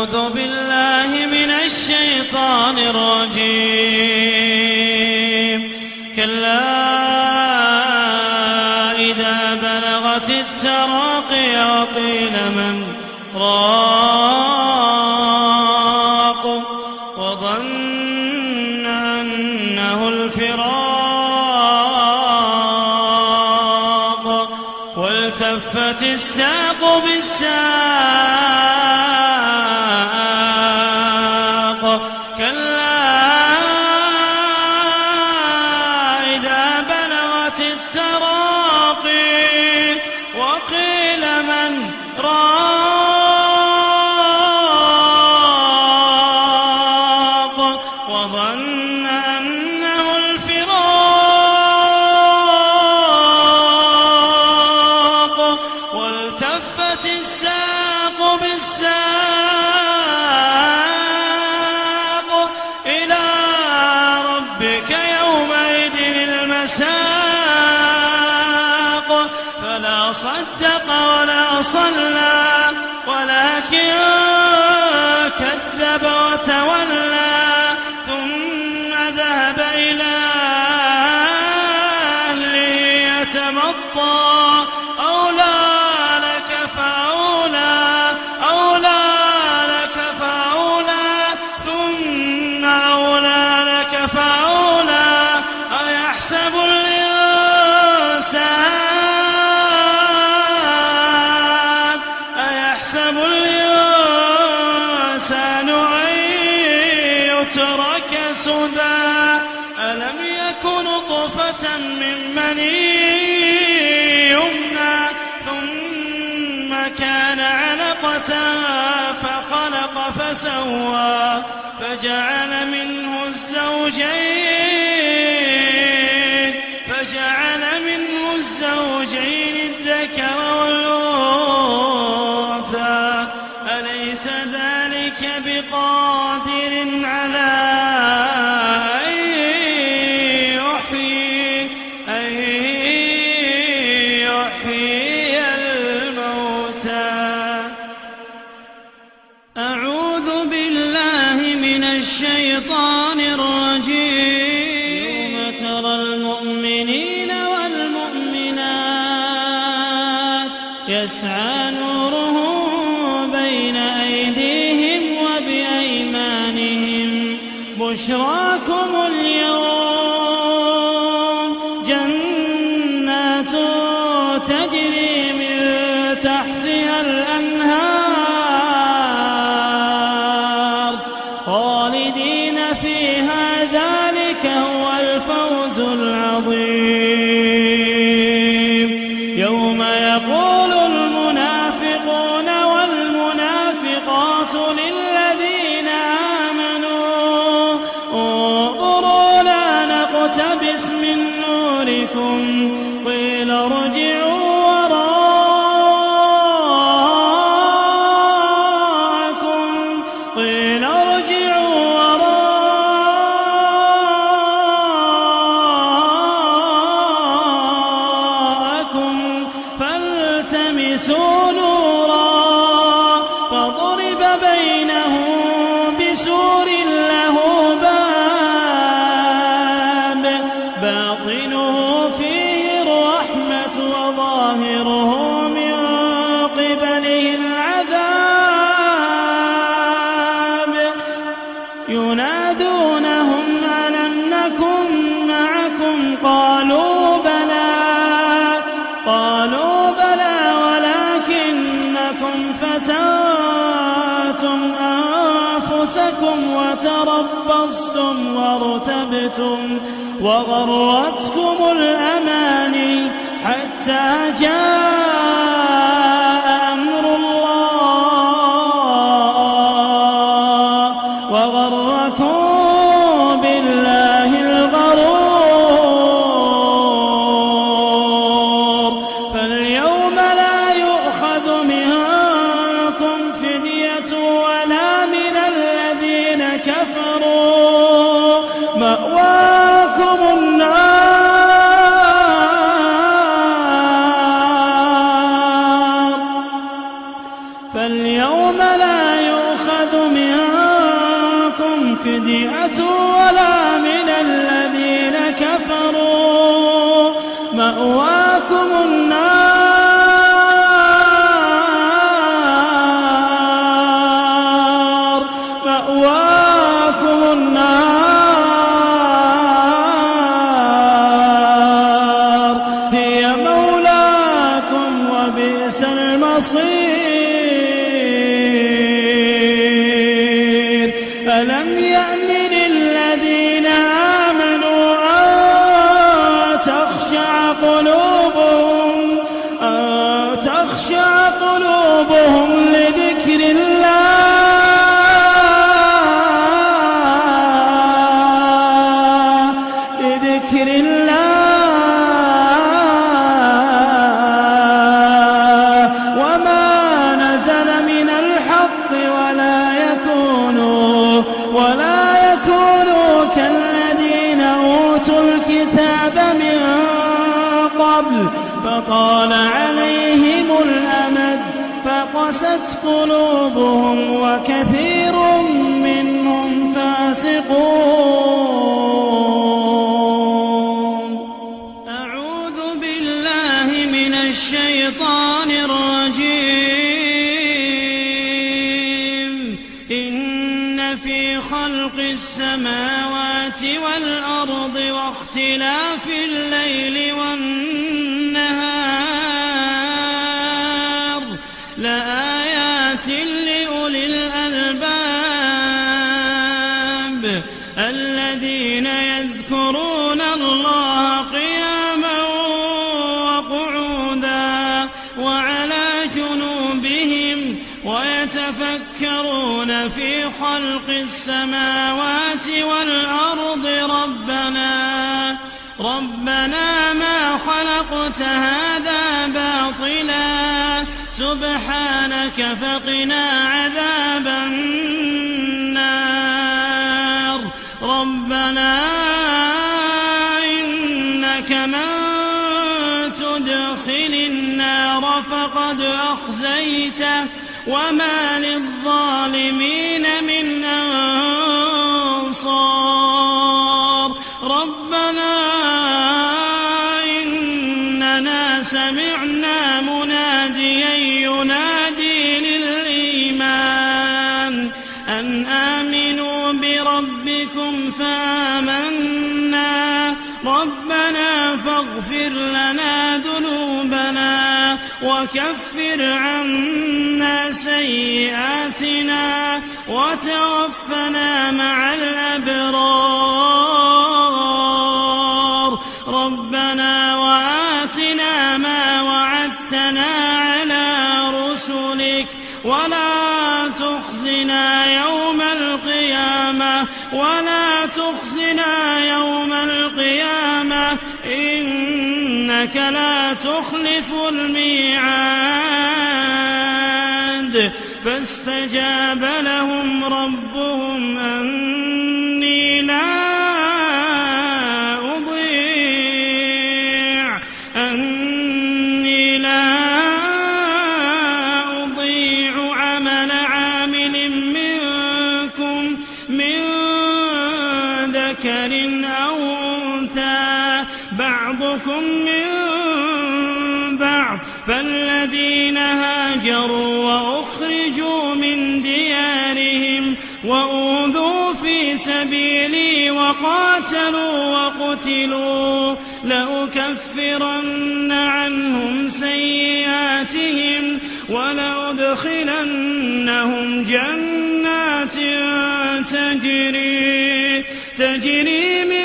أعوذ بالله من الشيطان الرجيم. كلا إذا بلغت التراقي وقيل من راق وظن أنه الفراق والتفت الساق بالساق. كلا إذا بلغت التراقي وقيل من راق وظن أنه الفراق والتفت الساق بالساق إلى ربك يومئذ المساق. فلا صدق ولا صلى ولكن كذب وتولى ثم ذهب إلى أهله يتمطى. أولى لك فأولى ثم أولى لك فأولى. أيحسب الإنسان أن يترك سدى. ألم يك نطفة من مني يمنى ثم كان علقة فخلق فسوى فجعل منه الزوجين الذكر والأنثى. أليس ذلك بقادر على أن يحيي الموتى. أعوذ بالله من الشيطان الرجيم. يوم ترى المؤمنين والمؤمنات يسعى نورهم بين أيديهم وبأيمانهم. بشراكم اليوم جنات تجري من تحتها الأنهار خالدين فيها. ذلك هو الفوز العظيم. يوم يقول المنافقون والمنافقات للذين آمنوا انظروا لا نقتبس من نوركم قيل ارجعوا وراءكم فالتمسوا نورا فضرب بينهم بسور له باب باطنه فيه الرحمة وظاهره من قبله العذاب. ينادونهم ألم نكن معكم قالوا بلى ولكنكم فتنتم أنفسكم وتربصتم وارتبتم وغرتكم الأماني حتى جاء أمر الله وغركم بالله الغرور. فاليوم لا يؤخذ منكم فدية ولا من الذين كفروا مأواكم النار. فاليوم لا يؤخذ فدية ولا من الذين كفروا مأواكم النار هي مولاكم وبئس المصير ألم يأن للذين آمنوا أن تخشع قلوبهم لذكر الله وما نزل من الحق ولا يكونوا كالذين أوتوا الكتاب من قبل فطال عليهم الأمد فقست قلوبهم وكثير منهم فاسقون. أعوذ بالله من الشيطان الرجيم. إن في خلق السماوات والأرض واختلاف الليل والنهار لآيات لأولي الألباب الذين يذكرون الله قياما وقعودا وعلى جنوبهم ويتفكرون في خلق السماوات والأرض ربنا ما خلقت هذا باطلا سبحانك فقنا عذاب النار. ربنا إنك من تدخل النار فقد أخزيته وما للظالمين من أنصار. ربنا إننا سمعنا مناديا ينادي للإيمان أن آمنوا بربكم فآمنا. ربنا فاغفر لنا ذنوبنا وكفر عنا سيئاتنا وتوفنا مع الأبرار. ربنا وآتنا ما وعدتنا على رسلك ولا تخزنا يوم القيامة إنك لا تخلف الميعاد. فاستجاب لهم ربهم أني لا أضيع عمل عامل منكم من ذكر أو أنثى بعضكم من بعض فالذين هاجروا وأخرجوا من ديارهم وأوذوا في سبيلي وقاتلوا وقتلوا لأكفرن عنهم سيئاتهم ولأدخلنهم جنات تجري من